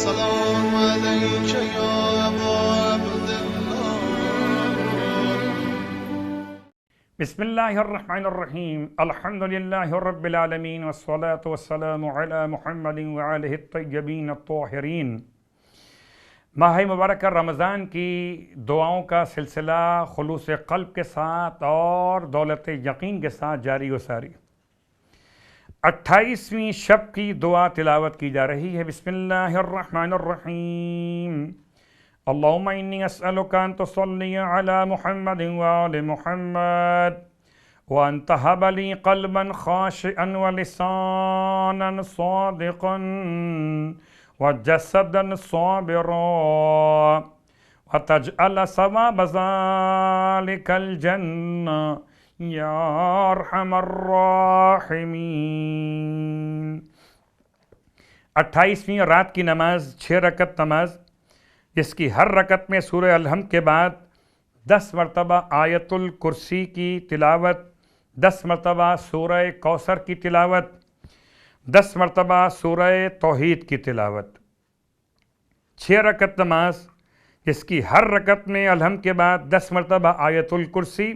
السلام عليك يا أبا عبد الله. بسم اللہ الرحمن الرحیم، الحمد للہ رب العالمین والصلاة والسلام علی محمد وآلہ الطیبین الطاہرین۔ ماہ مبارکہ رمضان کی دعاؤں کا سلسلہ خلوص قلب کے ساتھ اور دولت یقین کے ساتھ جاری و ساری۔ 28ویں شب کی دعا تلاوت کی جا رہی ہے۔ بسم اللہ الرحمن الرحیم۔ اللہم انی اسألک ان تصلی علی محمد وآل محمد وان تہب لی قلبا خاشعا ولسانا صادقا وجسدا صابرا وتجعل ثواب ذلك الجنہ یا ارحم الراحمین۔ 28ویں رات کی نماز 6 رکعت نماز، جس کی ہر رکعت میں سورہ الحمد کے بعد 10 مرتبہ آیت الکرسی کی تلاوت، 10 مرتبہ سورہ کوثر کی تلاوت، 10 مرتبہ سورہ توحید کی تلاوت۔ 6 رکعت نماز جس کی ہر رکعت میں الحمد کے بعد 10 مرتبہ آیت الکرسی،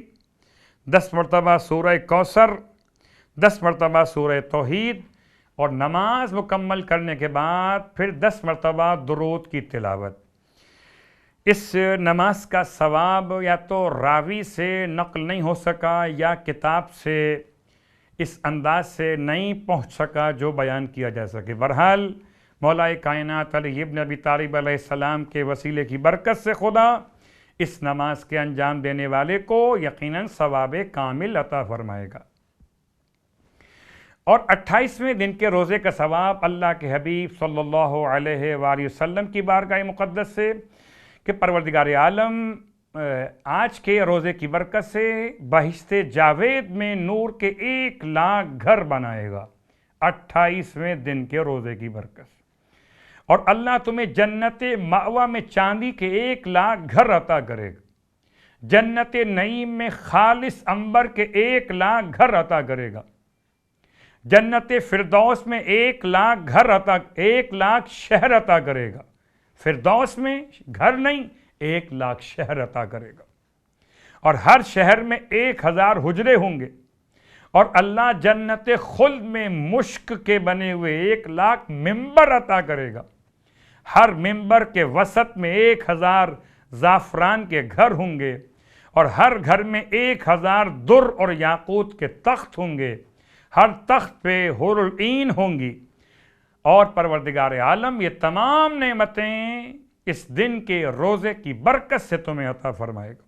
10 مرتبہ سورہ کوثر، 10 مرتبہ سورہ توحید، اور نماز مکمل کرنے کے بعد پھر 10 مرتبہ درود کی تلاوت۔ اس نماز کا ثواب یا تو راوی سے نقل نہیں ہو سکا یا کتاب سے اس انداز سے نہیں پہنچ سکا جو بیان کیا جا سکے۔ بہرحال مولا کائنات علی ابن ابی طالب علیہ السلام کے وسیلے کی برکت سے خدا اس نماز کے انجام دینے والے کو یقیناً ثواب کامل عطا فرمائے گا۔ اور 28ویں دن کے روزے کا ثواب اللہ کے حبیب صلی اللہ علیہ وآلہ وسلم کی بارگاہ مقدس سے کہ پروردگار عالم آج کے روزے کی برکت سے بہشت جاوید میں نور کے 1,00,000 گھر بنائے گا 28ویں دن کے روزے کی برکت سے، اور اللہ تمہیں جنت مأویٰ میں چاندی کے 1,00,000 گھر عطا کرے گا، جنت نعیم میں خالص عنبر کے 1,00,000 گھر عطا کرے گا، جنت فردوس میں 1,00,000 گھر عطا، 1,00,000 شہر عطا کرے گا۔ فردوس میں گھر نہیں، 1,00,000 شہر عطا کرے گا، اور ہر شہر میں 1,000 حجرے ہوں گے، اور اللہ جنت خلد میں مشک کے بنے ہوئے 1,00,000 ممبر عطا کرے گا، ہر ممبر کے وسط میں 1,000 زعفران کے گھر ہوں گے، اور ہر گھر میں 1,000 در اور یاقوت کے تخت ہوں گے، ہر تخت پہ حور العین ہوں گی، اور پروردگار عالم یہ تمام نعمتیں اس دن کے روزے کی برکت سے تمہیں عطا فرمائے گا۔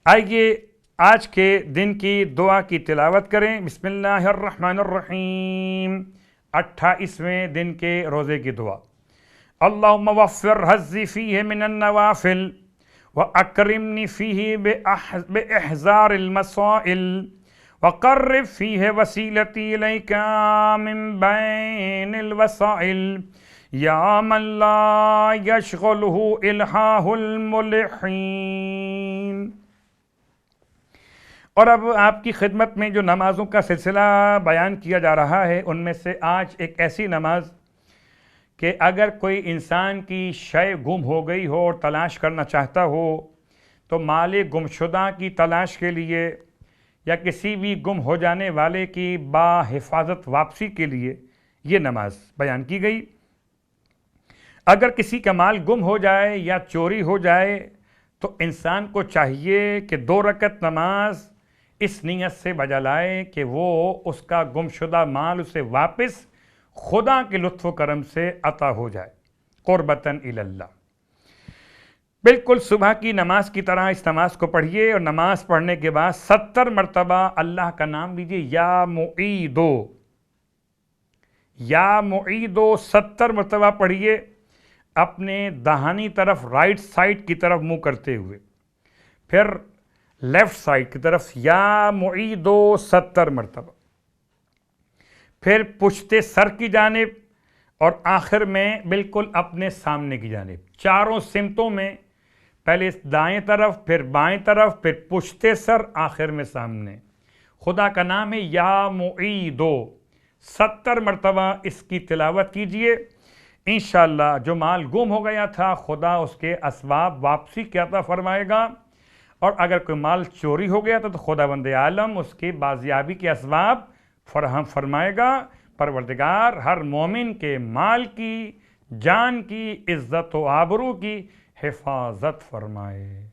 آئیے آج کے دن کی دعا کی تلاوت کریں۔ بسم اللہ الرحمن الرحیم۔ 28ویں دن کے روزے کی دعا۔ اللہم وفر حظی فیہ من النوافل واکرمنی فیہ باحضار المسائل وقرب فیہ وسیلتی الیک من بین الوسائل یا من لا یشغلہ الہاہ الملحین۔ اور اب آپ کی خدمت میں جو نمازوں کا سلسلہ بیان کیا جا رہا ہے، ان میں سے آج ایک ایسی نماز کہ اگر کوئی انسان کی شے گم ہو گئی ہو اور تلاش کرنا چاہتا ہو تو مال گمشدہ کی تلاش کے لیے یا کسی بھی گم ہو جانے والے کی باحفاظت واپسی کے لیے یہ نماز بیان کی گئی۔ اگر کسی کا مال گم ہو جائے یا چوری ہو جائے تو انسان کو چاہیے کہ 2 رکعت نماز اس نیت سے بجا لائے کہ وہ اس کا گم شدہ مال اسے واپس خدا کے لطف و کرم سے عطا ہو جائے، قربتاً الی اللہ۔ بالکل صبح کی نماز کی طرح اس نماز کو پڑھیے، اور نماز پڑھنے کے بعد 70 مرتبہ اللہ کا نام لیجیے، یا معیدو، یا معیدو 70 مرتبہ پڑھیے، اپنے داہنی طرف رائٹ سائڈ کی طرف منہ کرتے ہوئے، پھر لیفٹ سائڈ کی طرف یا معیدو 70 مرتبہ، پھر پشت سر کی جانب، اور آخر میں بالکل اپنے سامنے کی جانب، چاروں سمتوں میں، پہلے دائیں طرف، پھر بائیں طرف، پھر پشت سر، آخر میں سامنے۔ خدا کا نام ہے یا معیدو، 70 مرتبہ اس کی تلاوت کیجئے۔ انشاءاللہ جو مال گم ہو گیا تھا خدا اس کے اسباب واپسی کی عطا فرمائے گا، اور اگر کوئی مال چوری ہو گیا تو خداوند عالم اس کی بازیابی کے اسباب فراہم فرمائے گا۔ پروردگار ہر مومن کے مال کی، جان کی، عزت و آبرو کی حفاظت فرمائے۔